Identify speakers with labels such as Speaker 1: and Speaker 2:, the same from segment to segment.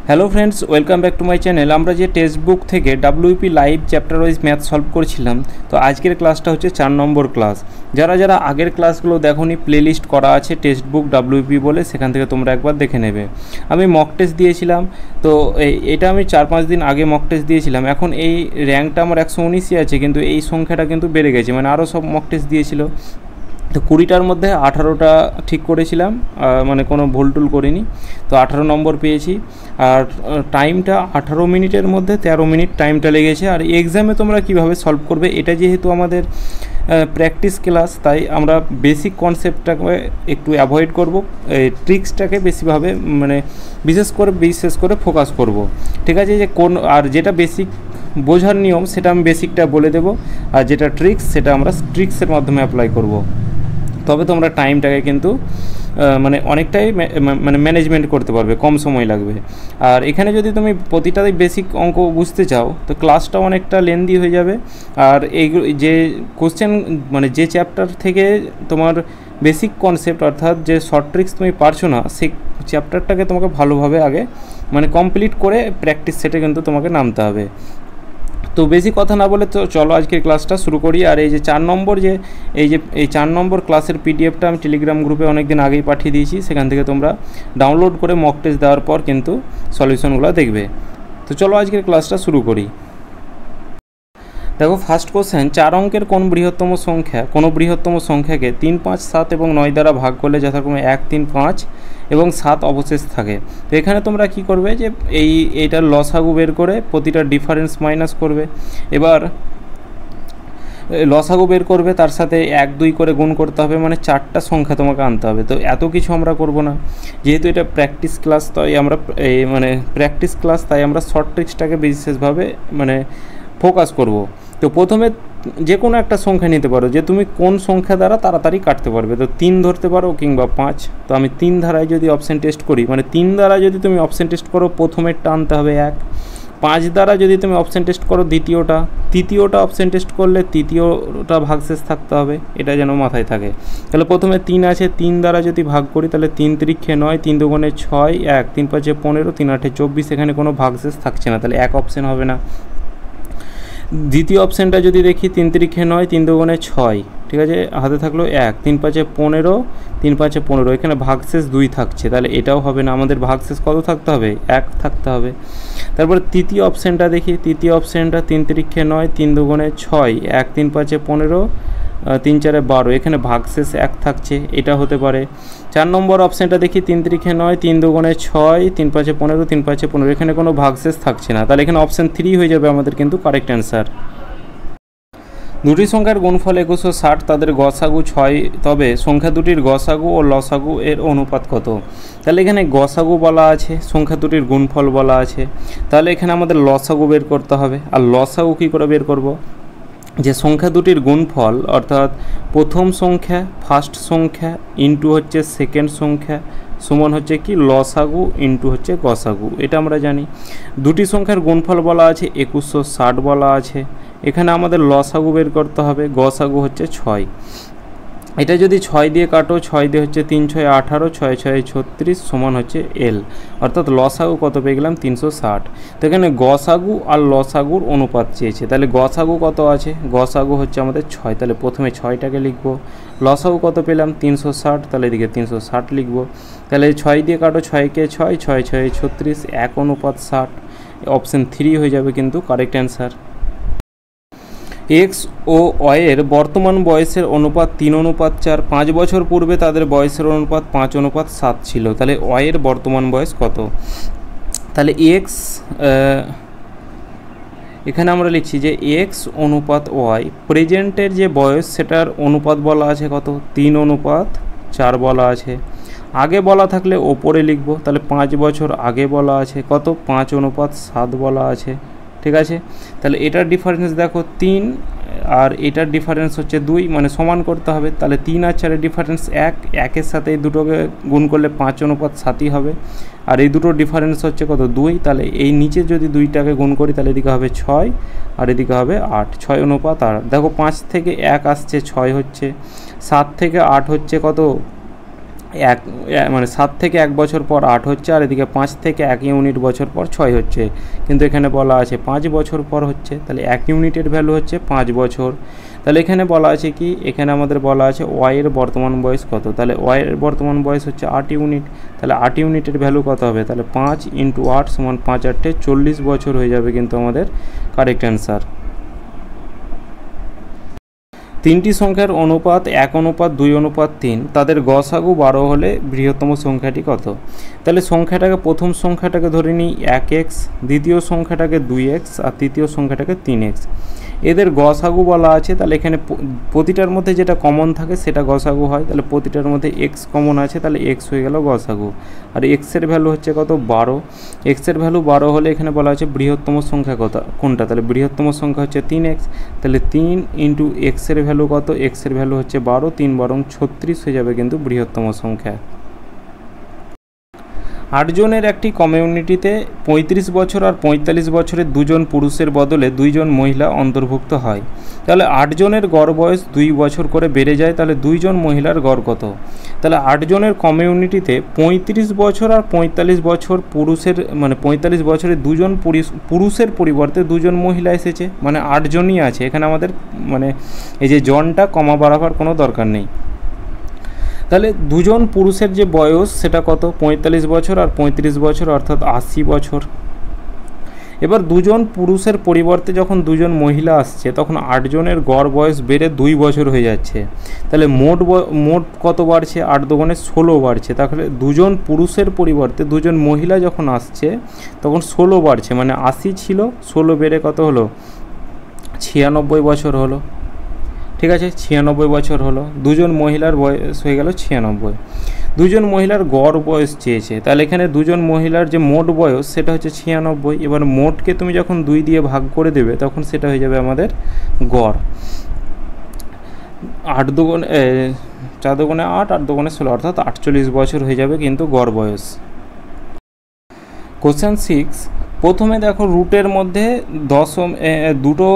Speaker 1: Hello friends, welcome back to my channel. আমরা যে text book থেকে WP live chapter wise math solve করছিলাম, তো আজকের ক্লাসটা হচ্ছে 4 নম্বর ক্লাস। যারা আগের ক্লাসগুলো দেখোনি, প্লেলিস্ট করা আছে টেক্সট বুক ডাব্লিউপি বলে, সেখান থেকে তোমরা একবার দেখে নেবে। আমি মক টেস্ট দিয়েছিলাম, তো এটা আমি 4-5 দিন আগে মক টেস্ট দিয়েছিলাম। এখন এই র্যাঙ্কটা আমার 119ই আছে, কিন্তু এই সংখ্যাটা কিন্তু বেড়ে গেছে, মানে আরও সব মক টেস্ট দিয়েছিল। তো 20টার মধ্যে 18টা ঠিক করেছিলাম, মানে কোনো ভুল টুল করিনি, তো 18 নম্বর পেয়েছি। আর টাইমটা 18 মিনিটের মধ্যে 13 মিনিট টাইমটা লেগেছে। আর এক্সামে তোমরা কিভাবে সলভ করবে, এটা যেহেতু আমাদের প্র্যাকটিস ক্লাস, তাই আমরা বেসিক কনসেপ্টটাকে একটু অ্যাভয়েড করব, ট্রিক্সটাকে বেশিভাবে মানে বিশেষ করে ফোকাস করব। ঠিক আছে, যে কোন আর যেটা বেসিক বোঝার নিয়ম সেটা আমি বেসিকটা বলে দেবো, আর যেটা ট্রিক্স সেটা আমরা ট্রিক্সের মাধ্যমে অ্যাপ্লাই করব। তবে তোমরা টাইমটাকে কিন্তু মানে অনেকটাই মানে ম্যানেজমেন্ট করতে পারবে, কম সময় লাগবে। আর এখানে যদি তুমি প্রতিটাই বেসিক অঙ্ক বুঝতে চাও, তো ক্লাসটা অনেকটা লেন্দি হয়ে যাবে। আর এই যে কোশ্চেন মানে যে চ্যাপ্টার থেকে তোমার বেসিক কনসেপ্ট অর্থাৎ যে শর্ট ট্রিক্স তুমি পারছো না, সেই চ্যাপ্টারটাকে তোমাকে ভালোভাবে আগে মানে কমপ্লিট করে প্র্যাকটিস সেটে কিন্তু তোমাকে নামতে হবে। তো বেশি কথা না বলে তো চলো আজকের ক্লাসটা শুরু করি। আর এই যে 4 নম্বর এই 4 নম্বর ক্লাসের পিডিএফটা আমি টেলিগ্রাম গ্রুপে অনেক দিন আগেই পাঠিয়ে দিয়েছি, সেখান থেকে তোমরা ডাউনলোড করে মক টেস্ট দেওয়ার পর কিন্তু সলিউশনগুলো দেখবে। তো চলো আজকের ক্লাসটা শুরু করি। দেখো, ফার্স্ট কোশ্চেন, 4 অঙ্কের কোনো বৃহত্তম সংখ্যাকে 3, 5, 7 এবং 9 দ্বারা ভাগ করলে যথাক্রমে 1, 3, 5 এবং 7 অবশেষ থাকে। তো এখানে তোমরা কি করবে, যে এইটার লসাগু বের করে প্রতিটা ডিফারেন্স মাইনাস করবে। এবার লসাগু বের করবে, তার সাথে 1, 2 করে গুণ করতে হবে, মানে 4টা সংখ্যা তোমাকে আনতে হবে। তো এত কিছু আমরা করব না, যেহেতু এটা প্র্যাকটিস ক্লাস, তাই আমরা শর্ট ট্রিক্সটাকে বিশেষভাবে মানে ফোকাস করব। তো প্রথমে যে কোনো একটা সংখ্যা নিতে পারো, যে তুমি কোন সংখ্যা দ্বারা তাড়াতাড়ি কাটতে পারবে। তো 3 ধরতে পারো কিংবা 5। তো আমি 3 ধারায় যদি অপশান টেস্ট করি, মানে 3 দ্বারা যদি তুমি অপশান টেস্ট করো, প্রথমেরটা আনতে হবে 1। 5 দ্বারা যদি তুমি অপশান টেস্ট করো, দ্বিতীয়টা। তৃতীয়টা অপশান টেস্ট করলে তৃতীয়টা ভাগশেষ থাকতে হবে, এটা যেন মাথায় থাকে। তাহলে প্রথমে 3 আছে, 3 দ্বারা যদি ভাগ করি তাহলে 3 তিরিক্ষে 9, 3 দুগুণে 6, 1, 3 5 15, 3 8 24, এখানে কোনো ভাগশেষ থাকছে না, তাহলে 1 অপশান হবে না। দ্বিতীয় অপশানটা যদি দেখি, 3 তিরিক্ষে 9, 3 দুগুণে 6, ঠিক আছে, হাতে থাকলো 1, 3 5 15, 3 5 15, এখানে ভাগশেষ 2 থাকছে, তাহলে এটাও হবে না। আমাদের ভাগশেষ কত থাকতে হবে? 1 থাকতে হবে। তারপরে তৃতীয় অপশানটা দেখি, 3 তিরিক্ষে 9, 3 দুগুণে 6, 1, 3 5 15, 3 4 12, এখানে ভাগশেষ 1 থাকছে, এটা হতে পারে। 4 নম্বর অপশানটা দেখি, 3 তিরিক্ষে 9, 3 দুগুণে 6, 3 5 15, 3 5 15, এখানে কোনো ভাগশেষ থাকছে না, তাহলে এখানে অপশান 3 হয়ে যাবে আমাদের কিন্তু কারেক্ট অ্যান্সার। দুটি সংখ্যার গুণফল 2160, তাদের গসাগু 6, তবে সংখ্যা দুটির গসাগু ও লসাগু এর অনুপাত কত? তাহলে এখানে গসাগু বলা আছে, সংখ্যা দুটির গুণফল বলা আছে, তাহলে এখানে আমাদের লসাগু বের করতে হবে। আর লসাগু কী করে বের করব? যে সংখ্যা দুটির গুণফল অর্থাৎ প্রথম সংখ্যা ফার্স্ট সংখ্যা ইন্টু হচ্ছে সেকেন্ড সংখ্যা সমান হচ্ছে কি লসাগু ইন্টু হচ্ছে গসাগু, এটা আমরা জানি। দুটি সংখ্যার গুণফল বলা আছে 2160 বলা আছে, এখানে আমাদের লসাগু বের করতে হবে। গসাগু হচ্ছে 6, এটা যদি 6 দিয়ে কাটো, 6 দিয়ে হচ্ছে 3 6 18, 6 6 36 সমান হচ্ছে এল, অর্থাৎ লসাগু কত পেয়ে গেলাম? 360। তো এখানে গসাগু আর লসাগুর অনুপাত চেয়েছে, তাহলে গসাগু কত আছে? গসাগু হচ্ছে আমাদের 6, তাহলে প্রথমে 6টাকে লিখবো। লসাগু কত পেলাম? 360, তাহলে এদিকে 360 লিখবো। তাহলে 6 দিয়ে কাটো, 6 কে 6, 6 6 36, 1:60, অপশান 3 হয়ে যাবে কিন্তু কারেক্ট অ্যান্সার। এক্স ও ওয়ের বর্তমান বয়সের অনুপাত 3:4, 5 বছর পূর্বে তাদের বয়সের অনুপাত 5:7 ছিল, তাহলে ওয়ের বর্তমান বয়স কত? তাহলে এক্স, এখানে আমরা লিখছি যে এক্স অনুপাত ওয়াই, প্রেজেন্টের যে বয়স সেটার অনুপাত বলা আছে কত? 3:4 বলা আছে। আগে বলা থাকলে ওপরে লিখবো, তাহলে 5 বছর আগে বলা আছে কত? 5:7 বলা আছে, ঠিক আছে। তাহলে এটার ডিফারেন্স দেখো 3, আর এটার ডিফারেন্স হচ্ছে 2, মানে সমান করতে হবে। তাহলে 3 আর 4 ডিফারেন্স 1, 1-এর সাথে এই দুটোকে গুণ করলে 5:7 হবে, আর এই দুটোর ডিফারেন্স হচ্ছে কত? 2, তাহলে এই নিচে যদি 2টাকে গুণ করি তাহলে এদিকে হবে 6 আর এদিকে হবে 8, 6:8। দেখো 5 থেকে 1 আসছে 6 হচ্ছে, 7 থেকে 8 হচ্ছে কত? মানে 7 থেকে 1 বছর পর 8 হচ্ছে, আর এদিকে 5 থেকে 1 ইউনিট বছর পর 6 হচ্ছে, কিন্তু এখানে বলা আছে 5 বছর পর হচ্ছে, তাহলে 1 ইউনিটের ভ্যালু হচ্ছে 5 বছর। তাহলে এখানে বলা আছে কি, এখানে আমাদের বলা আছে ওয়াই এর বর্তমান বয়স কত, তাহলে ওয়াই এর বর্তমান বয়স হচ্ছে 8 ইউনিট, তাহলে 8 ইউনিটের ভ্যালু কত হবে, তাহলে 5 × 8 = 5 × 8 = 40 বছর হয়ে যাবে কিন্তু আমাদের কারেক্ট অ্যান্সার। তিনটি সংখ্যার অনুপাত 1:2:3, তাদের গসাগু 12 হলে বৃহত্তম সংখ্যাটি কত। তাহলে সংখ্যাটাকে, প্রথম সংখ্যাটাকে ধরে নিই 1x, দ্বিতীয় সংখ্যাটাকে 2x, আর তৃতীয় সংখ্যাটাকে 3x। এদের গসাগু বলা আছে, তাহলে এখানে প্রতিটার মধ্যে যেটা কমন থাকে সেটা গসাগু হয়, তাহলে প্রতিটার মধ্যে x কমন আছে, তাহলে x হয়ে গেল গসাগু। আর x এর ভ্যালু হচ্ছে কত, 12। x এর ভ্যালু 12 হলে এখানে বলা আছে বৃহত্তম সংখ্যা কোনটা, তাহলে বৃহত্তম সংখ্যা হচ্ছে 3x, তাহলে 3 × x এর ভ্যালু কত, x এর ভ্যালু হচ্ছে 12, 3 × 12 = 36 হয়ে যাবে কিন্তু বৃহত্তম সংখ্যা। 8 জনের একটি কমিউনিটিতে 35 বছর আর 45 বছরের 2 জন পুরুষের বদলে 2 জন মহিলা অন্তর্ভুক্ত হয়, তাহলে 8 জনের গড় বয়স 2 বছর করে বেড়ে যায়, তাহলে 2 জন মহিলার গড় কত। তাহলে 8 জনের কমিউনিটিতে 35 বছর আর 45 বছর পুরুষের, মানে 45 বছরের 2 জন পুরুষের পরিবর্তে 2 জন মহিলা এসেছে, মানে 8 জনই আছে এখানে আমাদের, মানে এই যে জনটা কমা বাড়াবার কোনো দরকার নেই। তাহলে 2 জন পুরুষের যে বয়স সেটা কত, 45 বছর আর 35 বছর, অর্থাৎ 80 বছর। এবার 2 জন পুরুষের পরিবর্তে যখন 2 জন মহিলা আসছে, তখন 8 জনের গড় বয়স বেড়ে 2 বছর হয়ে যাচ্ছে, তাহলে মোট কত বাড়ছে, 8 × 2 = 16 বাড়ছে। তাহলে 2 জন পুরুষের পরিবর্তে 2 জন মহিলা যখন আসছে তখন 16 বাড়ছে, মানে 80 ছিল, 16 বেড়ে কত হলো, 96 বছর হলো। ঠিক আছে, 96 বছর হলো, 2 জন মহিলার বয়স হয়ে গেল 96। 2 জন মহিলার গড় বয়স চেয়েছে, তাহলে এখানে 2 জন মহিলার যে মোট বয়স সেটা হচ্ছে 96, এবার মোটকে তুমি যখন 2 দিয়ে ভাগ করে দেবে তখন সেটা হয়ে যাবে আমাদের গড়। 4 × 2 = 8, 8 × 2 = 16, অর্থাৎ 48 বছর হয়ে যাবে কিন্তু গড় বয়স। কোশ্চেন 6, প্রথমে দেখো রুটের মধ্যে দুটো,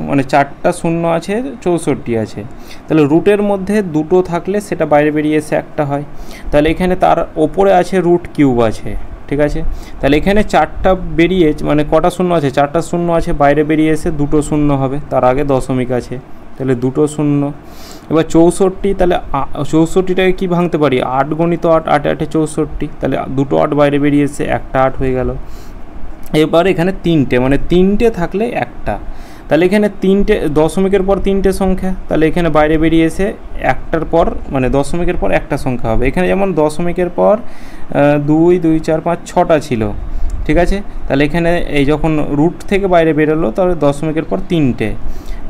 Speaker 1: মানে 4টা শূন্য আছে, 64 আছে, তাহলে রুটের মধ্যে 2টো থাকলে সেটা বাইরে বেরিয়ে এসে একটা হয়, তাহলে এখানে তার ওপরে আছে √³ আছে, ঠিক আছে। তাহলে এখানে 4টা বেরিয়ে, মানে কটা শূন্য আছে, 4টা শূন্য আছে, বাইরে বেরিয়ে এসে 2টো শূন্য হবে, তার আগে দশমিক আছে, তাহলে 2টো শূন্য। এবার 64, তাহলে 64টাকে কী ভাঙতে পারি, 8 × 8, 8 × 8 = 64, তাহলে 2টো 8 বাইরে বেরিয়ে এসে একটা 8 হয়ে গেল। এবার এখানে 3টে, মানে 3টে থাকলে একটা, তাহলে এখানে 3টে দশমিকের পর 3টে সংখ্যা, তাহলে এখানে বাইরে বেরিয়ে এসে একটার পর, মানে দশমিকের পর একটা সংখ্যা হবে। এখানে যেমন দশমিকের পর 2, 2, 4, 5, 6টা ছিল, ঠিক আছে। তাহলে এখানে এই যখন রুট থেকে বাইরে বেরোলো, তাহলে দশমিকের পর 3টে,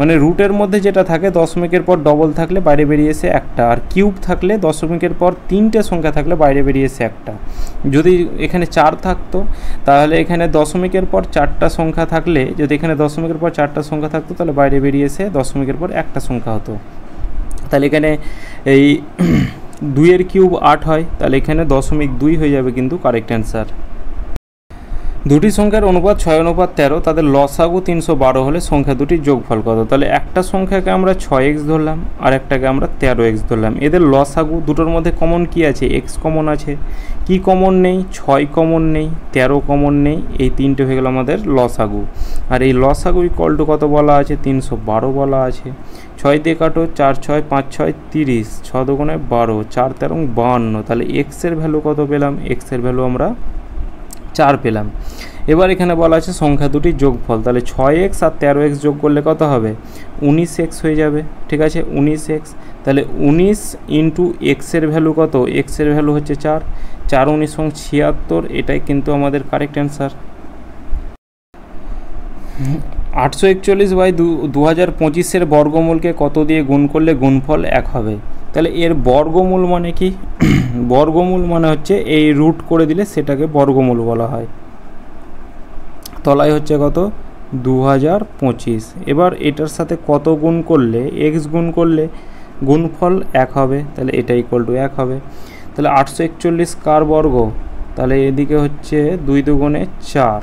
Speaker 1: মানে রুটের মধ্যে যেটা থাকে দশমিকের পর ডবল থাকলে বাইরে বেরিয়ে এসে একটা, আর কিউব থাকলে দশমিকের পর 3টে সংখ্যা থাকলে বাইরে বেরিয়ে এসে একটা। যদি এখানে 4 থাকতো তাহলে এখানে দশমিকের পর 4টা সংখ্যা থাকলে, যদি এখানে দশমিকের পর 4টা সংখ্যা থাকতো তাহলে বাইরে বেরিয়ে এসে দশমিকের পর একটা সংখ্যা হতো। তাহলে এখানে এই 2 × 3 = 8 হয়, তাহলে এখানে 0.2 হয়ে যাবে কিন্তু কারেক্ট অ্যান্সার। দুটি সংখ্যার অনুপাত 6:13, তাদের লসাগু 312 হলে সংখ্যা দুটির যোগফল কত। তাহলে একটা সংখ্যাকে আমরা 6x ধরলাম আর একটাকে আমরা 13x ধরলাম, এদের লসাগু, দুটোর মধ্যে কমন কি আছে, x কমন আছে, কি কমন নেই, 6 কমন নেই, 13 কমন নেই, এই 3টে হয়ে গেল আমাদের লসাগু। আর এই লসাগু = কত বলা আছে, 312 বলা আছে। 6 দিয়ে কাটো, 4 6 5 6 30, 6 × 2 = 12, 4 13 52, তাহলে x এর ভ্যালু কত পেলাম, x এর ভ্যালু আমরা 4 পেলাম। এবার এখানে বলা আছে সংখ্যা দুটির যোগফল, তাহলে 6x আর 13x যোগ করলে কত হবে, 19x হয়ে যাবে, ঠিক আছে, 19x। তাহলে 19 × x এর ভ্যালু কত, x এর ভ্যালু হচ্ছে 4, 4 × 19 = 76, এটাই কিন্তু আমাদের কারেক্ট অ্যান্সার। 841/2025 বর্গমূলকে কত দিয়ে গুণ করলে গুণফল 1 হবে। তাহলে এর বর্গমূল মানে কি, বর্গমূল মানে হচ্ছে এই রুট করে দিলে সেটাকে বর্গমূল বলা হয়। তলায় হচ্ছে কত, 2025। এবার এটার সাথে কত গুণ করলে, x গুণ করলে গুণফল 1 হবে, তাহলে এটা = 1 হবে। তাহলে 841 কার বর্গ, তাহলে এদিকে হচ্ছে 2 × 2 = 4,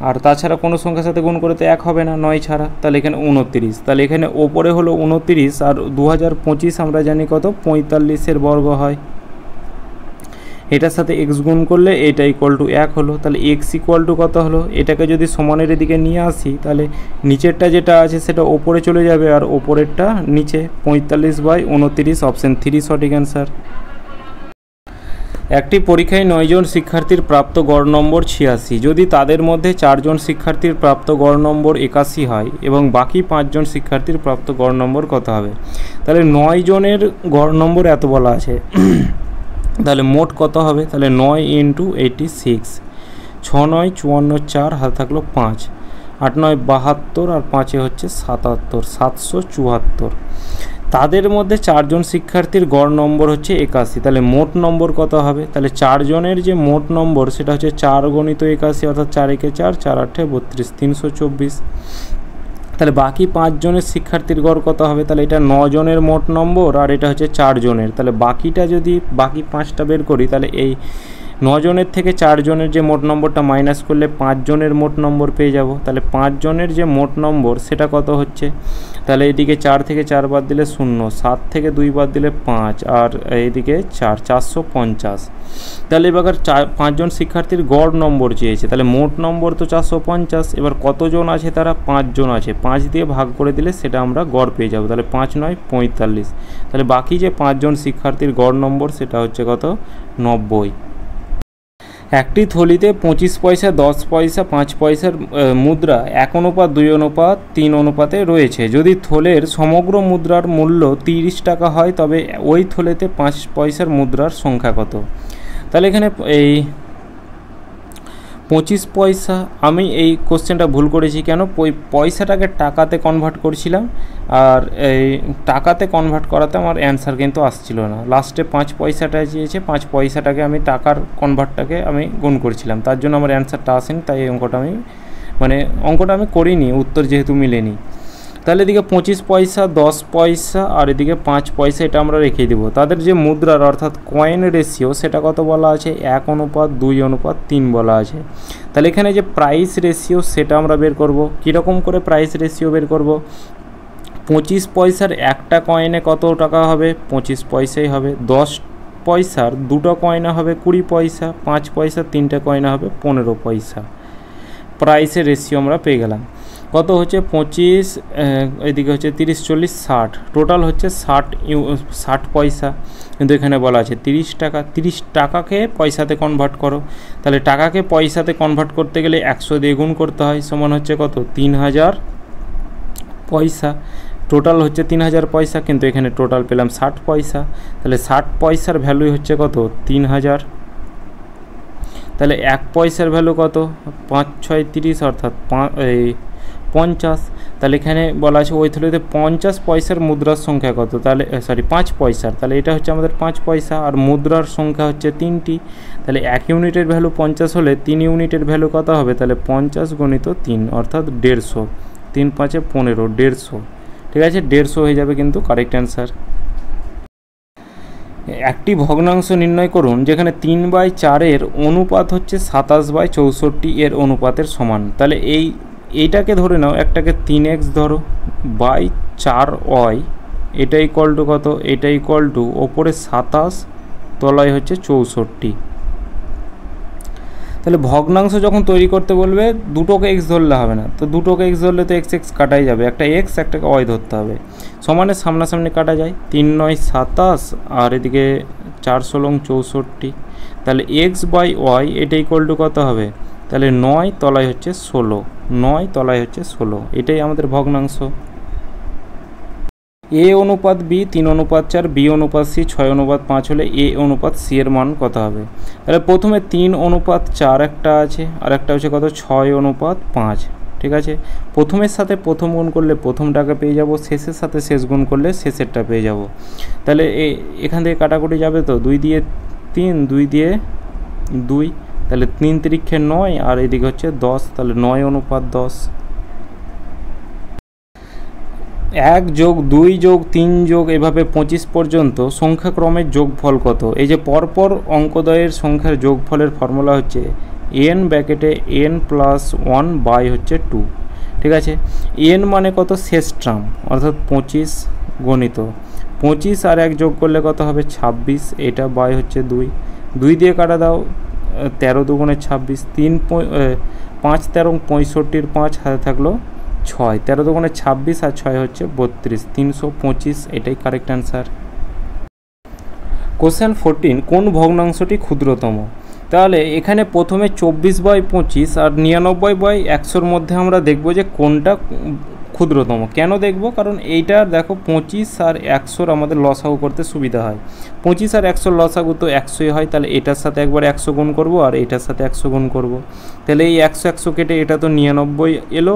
Speaker 1: আর তাছাড়া কোনো সংখ্যার সাথে গুণ করে তো 1 হবে না 9 ছাড়া, তাহলে এখানে 29। তাহলে এখানে ওপরে হলো 29 আর 2025 আমরা জানি কত 45-এর বর্গ হয়। এটার সাথে x গুণ করলে এটা ইকুয়াল টু 1 হলো। তাহলে x ইকুয়াল টু কত হলো, এটাকে যদি সমানের দিকে নিয়ে আসি তাহলে নিচেরটা যেটা আছে সেটা ওপরে চলে যাবে আর ওপরেরটা নিচে। 45/29 অপশন 3 সঠিক অ্যান্সার। একটি পরীক্ষায় 9 জন শিক্ষার্থীর প্রাপ্ত গড় নম্বর 86, যদি তাদের মধ্যে 4 জন শিক্ষার্থীর প্রাপ্ত গড় নম্বর 81 হয় এবং বাকি 5 জন শিক্ষার্থীর প্রাপ্ত গড় নম্বর কত হবে? তাহলে 9 জনের গড় নম্বর এত বলা আছে, তাহলে মোট কত হবে? তাহলে 9 × 86, 6 9 54, 4 হাতে থাকলো 5, 8 9 72 আর 5 হচ্ছে 77, 774। তাদের মধ্যে 4 জন শিক্ষার্থীর গড় নম্বর হচ্ছে 81, তাহলে মোট নম্বর কত হবে? তাহলে 4 জনের যে মোট নম্বর সেটা হচ্ছে 4 × 81 অর্থাৎ 4 × 4 4 8 32, 324। তাহলে বাকি 5 জনের শিক্ষার্থীর গড় কত হবে? তাহলে এটা 9 জনের মোট নম্বর আর এটা হচ্ছে 4 জনের। তাহলে বাকিটা যদি বাকি 5টা বের করি তাহলে এই 9 জনের থেকে 4 জনের যে মোট নম্বরটা মাইনাস করলে 5 জনের মোট নম্বর পেয়ে যাব। তাহলে 5 জনের যে মোট নম্বর সেটা কত হচ্ছে? তাহলে এদিকে 4 থেকে 4 বাদ দিলে 0, 7 থেকে 2 বাদ দিলে 5 আর এইদিকে 4, 450। তাহলে এবার 5 জন শিক্ষার্থীর গড় নম্বর চেয়েছে, তাহলে মোট নম্বর তো 450। এবার কতজন আছে? তারা 5 জন আছে, 5 দিয়ে ভাগ করে দিলে সেটা আমরা গড় পেয়ে যাব। তাহলে 5 9 45। তাহলে বাকি যে 5 জন শিক্ষার্থীর গড় নম্বর সেটা হচ্ছে কত? 90। একটি থলিতে 25 পয়সা, 10 পয়সা, 5 পয়সার মুদ্রা 1:2:3 অনুপাতে রয়েছে। যদি থলের সমগ্র মুদ্রার মূল্য 30 টাকা হয় তবে ওই থলেতে 5 পয়সার মুদ্রার সংখ্যা কত? তাহলে এখানে এই 25 পয়সা, আমি এই কোশ্চেনটা ভুল করেছি কেন? পয়সাটাকে টাকাতে কনভার্ট করছিলাম আর এই টাকাতে কনভার্ট করাতে আমার অ্যান্সার কিন্তু আসছিল না। লাস্টে 5 পয়সাটা চেয়েছে, 5 পয়সাটাকে আমি টাকার কনভার্টটাকে আমি গুণ করছিলাম, তার জন্য আমার অ্যান্সারটা আসেনি। তাই এই অঙ্কটা আমি করিনি, উত্তর যেহেতু মিলেনি। তাহলে এদিকে 25 পয়সা, 10 পয়সা আর এদিকে 5 পয়সা, এটা আমরা রেখে দেবো। তাদের যে মুদ্রার অর্থাৎ কয়েন রেশিও সেটা কত বলা আছে? 1:2:3 বলা আছে। তাহলে এখানে যে প্রাইস রেশিও সেটা আমরা বের করব। কীরকম করে প্রাইস রেশিও বের করব? 25 পয়সার একটা কয়েনে কত টাকা হবে? 25 পয়সাই হবে। 10 পয়সার দুটো কয়েনে হবে 20 পয়সা, 5 পয়সার 3টে কয়েনে হবে 15 পয়সা। প্রাইসের রেশিও আমরা পেয়ে গেলাম। কত হচ্ছে? 25, এদিকে হচ্ছে 30 40 60, টোটাল হচ্ছে 60 পয়সা। কিন্তু এখানে বলা আছে 30 টাকা। 30 টাকাকে পয়সাতে কনভার্ট করো। তাহলে টাকাকে পয়সাতে কনভার্ট করতে গেলে 100 দিয়ে গুণ করতে হয়, সমান হচ্ছে কত? 3000 পয়সা। টোটাল হচ্ছে 3000 পয়সা, কিন্তু এখানে টোটাল পেলাম 60 পয়সা। তাহলে 60 পয়সার ভ্যালু হচ্ছে কত? 3000। তাহলে 1 পয়সার ভ্যালু কত? 5 6 30 অর্থাৎ 50। তাহলে এখানে বলা আছে ওই থলিতে 50 পয়সার মুদ্রার সংখ্যা কত? তাহলে 5 পয়সার, তাহলে এটা হচ্ছে আমাদের 5 পয়সা আর মুদ্রার সংখ্যা হচ্ছে 3টি। তাহলে 1 ইউনিটের ভ্যালু 50 হলে 3 ইউনিটের ভ্যালু কত হবে? তাহলে 50 × 3 অর্থাৎ 150। 3 5 15, 150। ঠিক আছে, 150 হয়ে যাবে কিন্তু কারেক্ট অ্যান্সার। একটি ভগ্নাংশ নির্ণয় করুন যেখানে 3/4 এর অনুপাত হচ্ছে 27/64 এর অনুপাতের সমান। তাহলে এইটাকে ধরে নাও, একটাকে 3x ধরো বাই 4y, এটা ইকুয়াল টু কত? এটা ইকুয়াল টু ওপরে 27, তলায় হচ্ছে 64। তাহলে ভগ্নাংশ যখন তৈরি করতে বলবে দুটোকে x ধরলে হবে না, তো দুটোকে x ধরলে তো x কাটাই যাবে, একটা x একটাকে y ধরতে হবে। সমানের সামনাসামনি কাটা যায়, 3 9 27 আর এদিকে 4 16 64। তাহলে x/y এটা ইকুয়াল টু কত হবে? তাহলে 9 তলায় হচ্ছে 16, 9 তলায় হচ্ছে 16, এটাই আমাদের ভগ্নাংশ। a অনুপাত b 3:4, b অনুপাত c 6:5 হলে a অনুপাত c এর মান কত হবে? তাহলে প্রথমে 3:4 একটা আছে আর একটা হচ্ছে কত? 6:5। ঠিক আছে, প্রথমের সাথে প্রথম গুণ করলে প্রথমটাকে পেয়ে যাব, শেষের সাথে শেষ গুণ করলে শেষেরটা পেয়ে যাব। তাহলে এখান থেকে কাটাকুটি যাবে তো, 2 দিয়ে 3, 2 দিয়ে 2, তাহলে 3 3 9 আর এদিকে হচ্ছে 10, তাহলে 9:10। 1 + 2 + 3 এভাবে 25 পর্যন্ত সংখ্যাক্রমের যোগফল কত? এই যে পরপর অঙ্কদ্বয়ের সংখ্যার যোগফলের ফর্মুলা হচ্ছে এন ব্র্যাকেটে এন প্লাস 1 বাই হচ্ছে 2, ঠিক আছে। এন মানে কত, শেষ টার্ম, অর্থাৎ 25 গণিত 25 আর 1 যোগ করলে কত হবে 26, এটা বাই হচ্ছে 2, 2 দিয়ে কাটা দাও, 13 দুগুণে 26, 5 13 65, 5 হাতে থাকলো 6, 13 দুগুণে 26 আর 6 হচ্ছে 32, 325, এটাই কারেক্ট অ্যান্সার। কোশ্চেন 14, কোন ভগ্নাংশটি ক্ষুদ্রতম? তাহলে এখানে প্রথমে 24/25 আর 99/100-র মধ্যে আমরা দেখব যে কোনটা ক্ষুদ্রতম। কেন দেখব? কারণ এইটা দেখো 25 আর 100-র আমাদের লসাগু করতে সুবিধা হয়। 25 আর 100-র লসাগু তো 100ই হয়, তাহলে এটার সাথে একবার 100 গুণ করব আর এটার সাথে 100 গুণ করব, তাহলে এই 100 100 কেটে এটা তো 99 এলো,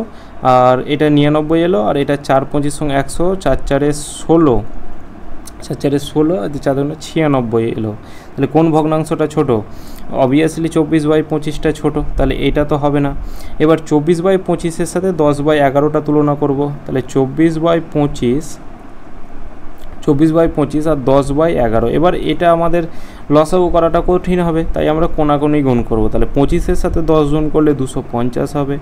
Speaker 1: আর এটা 99 এলো, আর এটা 4 25 সঙ্গে 100, 4 4 16, 4 4 16 আর 4 2 96 এলো। তাহলে কোন ভগ্নাংশটা ছোট? অবভিয়াসলি 24/25টা ছোট, তাহলে এটা তো হবে না। এবার 24/25-এর সাথে 10/11টা তুলনা করব, তাহলে 24/25 আর 10/11। এবার এটা আমাদের লসাগু করাটা কঠিন হবে, তাই আমরা কোনাকুনি গুণ করব, তাহলে 25-এর সাথে 10 গুণ করলে 250 হবে,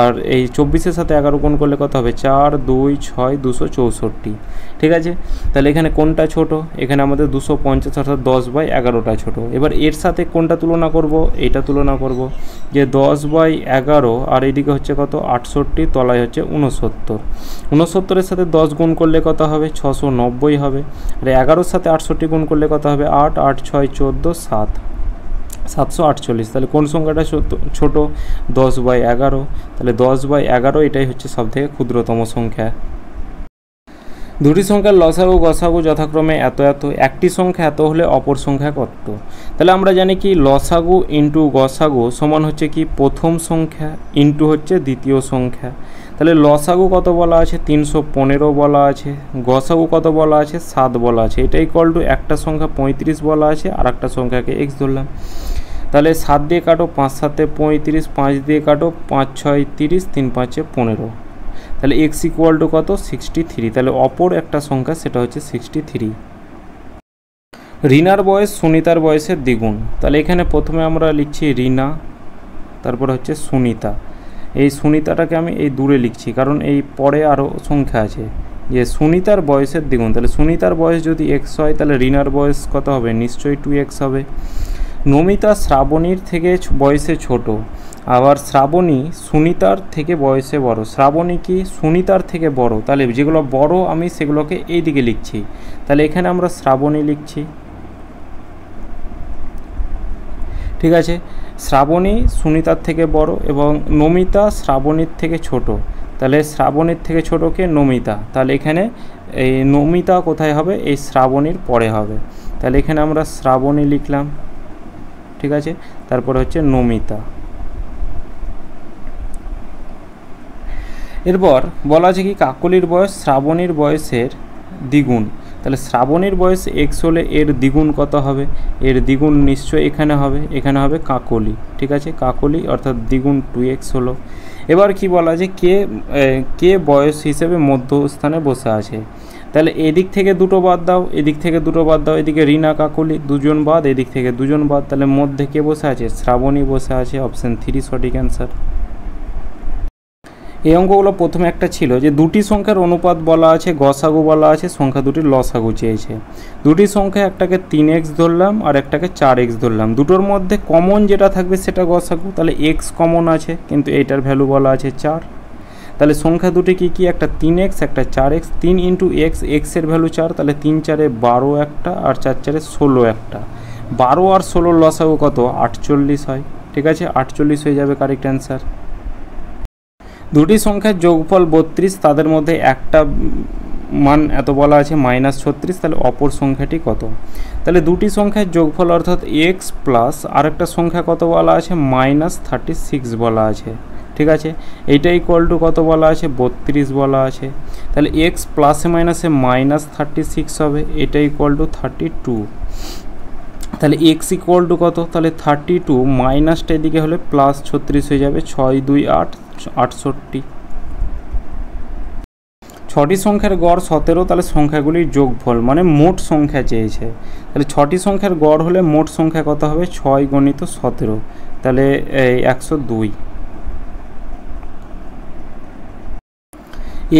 Speaker 1: আর এই 24-এর সাথে 11 গুণ করলে কত হবে 4 2 6 264, ঠিক আছে। তাহলে এখানে কোনটা ছোট? এখানে আমাদের 250 অর্থাৎ 10/11টা ছোট। এবার এর সাথে কোনটা তুলনা করব? এটা তুলনা করব, যে 10/11 আর এইদিকে হচ্ছে কত 68, তলায় হচ্ছে 69, 69-এর সাথে 10 গুণ করলে কত হবে 690 হবে, আর 11-র সাথে 68 গুণ করলে কত হবে 8 8 6 14 7, 748। তাহলে কোন সংখ্যাটা ছোট? 10/11। তাহলে 10/11 এটাই হচ্ছে সবথেকে ক্ষুদ্রতম সংখ্যা। দুটি সংখ্যার লসাগু গসাগু যথাক্রমে এত এত, একটি সংখ্যা এত হলে অপর সংখ্যা কত? তাহলে আমরা জানি কি লসাগু ইন্টু গসাগু সমান হচ্ছে কি প্রথম সংখ্যা ইন্টু হচ্ছে দ্বিতীয় সংখ্যা। তাহলে লসাগু কত বলা আছে 315 বলা আছে, গসাগু কত বলা আছে 7 বলা আছে, এটা ইকুয়াল টু একটা সংখ্যা 35 বলা আছে আর একটা সংখ্যাকে x ধরলাম। তাহলে 7 দিয়ে কাটো, 5 7 35, 5 দিয়ে কাটো, 5 6 30, 3 5 15, তাহলে x ইকুয়াল টু কত 63। তাহলে অপর একটা সংখ্যা সেটা হচ্ছে 63। রিনার বয়স সুনিতার বয়সের দ্বিগুণ। তাহলে এখানে প্রথমে আমরা লিখছি রিনা, তারপর হচ্ছে সুনিতা। এই সুনিতাটাকে আমি এই দূরে লিখছি কারণ এই পরে আরও সংখ্যা আছে, যে সুনিতার বয়সের দ্বিগুণ। তাহলে সুনিতার বয়স যদি x হয় তাহলে রিনার বয়স কত হবে? নিশ্চয়ই 2x হবে। নমিতা শ্রাবণীর থেকে বয়সে ছোট, আবার শ্রাবণী সুনিতার থেকে বয়সে বড়। শ্রাবণী কি সুনিতার থেকে বড়, তাহলে যেগুলো বড় আমি সেগুলোকে এই দিকে লিখছি, তাহলে এখানে আমরা শ্রাবণী লিখছি, ঠিক আছে। শ্রাবণী সুনিতার থেকে বড় এবং নমিতা শ্রাবণীর থেকে ছোট, তাহলে শ্রাবণীর থেকে ছোটকে নমিতা, তাহলে এখানে এই নমিতা কোথায় হবে? এই শ্রাবণীর পরে হবে, তাহলে এখানে আমরা শ্রাবণী লিখলাম, ঠিক আছে। তারপরে হচ্ছে নমিতা। এরপর বলা আছে কি কাকলির বয়স শ্রাবণীর বয়সের দ্বিগুণ। তাহলে শ্রাবণীর বয়স x হলে এর দ্বিগুণ কত হবে? এর দ্বিগুণ নিশ্চয়ই এখানে হবে, এখানে হবে কাকলি, ঠিক আছে। কাকলি অর্থাৎ দ্বিগুণ 2x হলো। এবার কি বলা আছে কে বয়স হিসেবে মধ্যস্থানে বসে আছে। তাহলে এদিক থেকে দুটো বাদ দাও, এদিক থেকে দুটো বাদ দাও, এদিকে রিনা কাকলি দুজন বাদ, এদিক থেকে দুজন বাদ, তাহলে মধ্যে কে বসে আছে? শ্রাবণী বসে আছে। অপশান 3 সঠিক অ্যান্সার। এই অঙ্কগুলো প্রথমে একটা ছিল যে দুটি সংখ্যার অনুপাত বলা আছে, গসাগু বলা আছে, সংখ্যা দুটির লসাগু চেয়েছে। দুটি সংখ্যা একটাকে 3x ধরলাম আর একটাকে 4x ধরলাম, দুটোর মধ্যে কমন যেটা থাকবে সেটা গসাগু, তাহলে x কমন আছে কিন্তু এইটার ভ্যালু বলা আছে 4। তাহলে সংখ্যা দুটি কি কি? একটা 3x একটা 4x, 3 ইন্টু এক্স, এক্সের ভ্যালু 4, তাহলে 3 4 12 একটা আর 4 4 16 একটা, 12 আর 16 লসাগু কত? 48 হয়, ঠিক আছে। 48 হয়ে যাবে কারেক্ট অ্যান্সার। দুটি সংখ্যার যোগফল 32, তাদের মধ্যে একটা মান এত বলা আছে -36, তাহলে অপর সংখ্যাটি কত? তাহলে দুটি সংখ্যার যোগফল অর্থাৎ x প্লাস আরেকটা সংখ্যা কত বলা আছে? -36 বলা আছে, ঠিক আছে। এইটা ইকুয়াল টু কত বলা আছে? 32 বলা আছে। তাহলে x প্লাসে মাইনাসে -36 হবে, এটা ইকুয়াল টু 32। তাহলে x ইকুয়াল টু কত? তাহলে 32 মাইনাসটা এদিকে হলে +36 হয়ে যাবে, 6 2 8 68। ছটি সংখ্যার গড় 17, তাহলে সংখ্যাগুলির যোগফল মানে মোট সংখ্যা চেয়েছে। তাহলে ছটি সংখ্যার গড় হলে মোট সংখ্যা কত হবে? 6 × 17, তাহলে 102।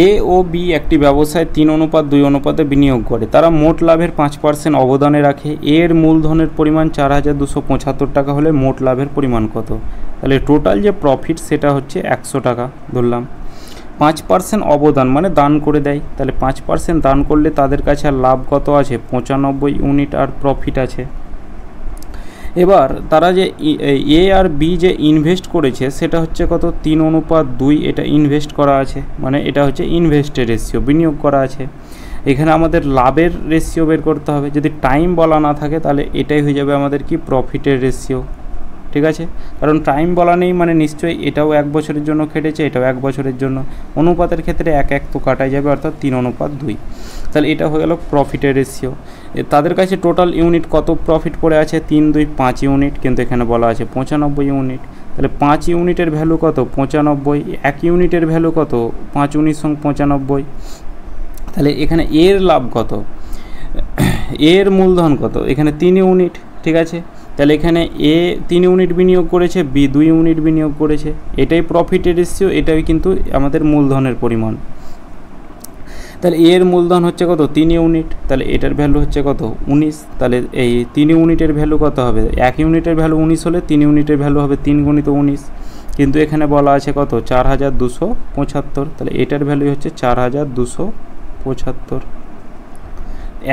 Speaker 1: এ ও বি একটি ব্যবসায় 3:2 অনুপাতে বিনিয়োগ করে। তারা মোট লাভের 5% অবদানে রাখে। এর মূলধনের পরিমাণ 4,275 টাকা হলে মোট লাভের পরিমাণ কত? তাহলে টোটাল যে প্রফিট সেটা হচ্ছে 100 টাকা ধরলাম। 5% অবদান মানে দান করে দেয়, তাহলে 5% দান করলে তাদের কাছে আর লাভ কত আছে? 95 ইউনিট আর প্রফিট আছে। এবার তারা যে এ আর বি যে ইনভেস্ট করেছে সেটা হচ্ছে কত? 3:2 এটা ইনভেস্ট করা আছে, মানে এটা হচ্ছে ইনভেস্টের রেশিও, বিনিয়োগ করা আছে। এখানে আমাদের লাভের রেশিও বের করতে হবে। যদি টাইম বলা না থাকে তাহলে এটাই হয়ে যাবে আমাদের কি? প্রফিটের রেশিও। ঠিক আছে, কারণ টাইম বলা নেই মানে নিশ্চয়ই এটাও 1 বছরের জন্য খেটেছে, এটাও 1 বছরের জন্য। অনুপাতের ক্ষেত্রে 1 তো কাটাই যাবে, অর্থাৎ 3:2। তাহলে এটা হয়ে গেল প্রফিটের রেশিও। তাদের কাছে টোটাল ইউনিট কত প্রফিট পড়ে আছে? 3, 2, 5 ইউনিট, কিন্তু এখানে বলা আছে 95 ইউনিট। তাহলে 5 ইউনিটের ভ্যালু কত? 95। 1 ইউনিটের ভ্যালু কত? 5 × 95। তাহলে এখানে এর লাভ কত? এর মূলধন কত? এখানে 3 ইউনিট। ঠিক আছে, তাহলে এখানে এ 3 ইউনিট বিনিয়োগ করেছে, বি 2 ইউনিট বিনিয়োগ করেছে। এটাই প্রফিটের রেশিও, এটাই কিন্তু আমাদের মূলধনের পরিমাণ। তাহলে এর মূলধন হচ্ছে কত? 3 ইউনিট। তাহলে এটার ভ্যালু হচ্ছে কত? 19। তাহলে এই 3 ইউনিটের ভ্যালু কত হবে? 1 ইউনিটের ভ্যালু 19 হলে 3 ইউনিটের ভ্যালু হবে 3 × 19। কিন্তু এখানে বলা আছে কত? 4,275। তাহলে এটার ভ্যালু হচ্ছে 4,275।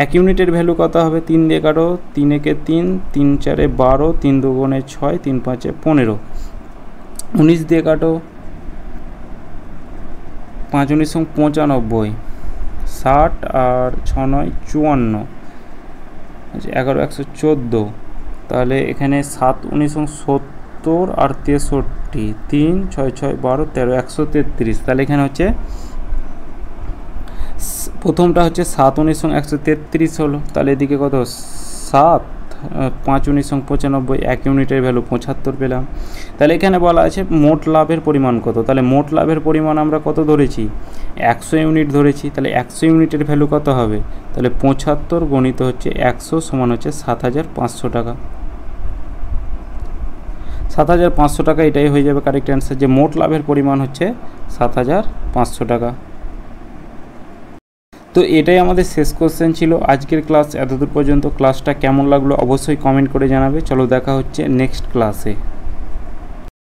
Speaker 1: 1 ইউনিটের ভ্যালু কত হবে? 3 দিয়ে কাটো, 3 একে 3, 3 4 12, 3 2 6, 3 5 15। 19 দিয়ে কাটো, 5 × 19 95, 60 আর 6 9 54, 11 114। তাহলে এখানে 7 19 70 আর 63, 3 6 6 12 13 133। তাহলে এখানে হচ্ছে প্রথমটা হচ্ছে 7 19 133 হলো। তাহলে এদিকে কত? 7 5 19 95, 1 ইউনিটের ভ্যালু 75 পেলাম। তাহলে এখানে বলা আছে মোট লাভের পরিমাণ কত? তাহলে মোট লাভের পরিমাণ আমরা কত ধরেছি? 100 ইউনিট ধরেছি। তাহলে 100 ইউনিটের ভ্যালু কত হবে? তাহলে 75 গণিত হচ্ছে 100 সমান হচ্ছে 7,500 টাকা। 7,500 টাকা, এটাই হয়ে যাবে কারেক্ট অ্যান্সার, যে মোট লাভের পরিমাণ হচ্ছে 7,500 টাকা। তো এটাই আমাদের শেষ কোশ্চেন ছিল। আজকের ক্লাস এতদূর পর্যন্ত। ক্লাসটা কেমন লাগলো অবশ্যই কমেন্ট করে জানাবে। চলো দেখা হচ্ছে নেক্সট ক্লাসে।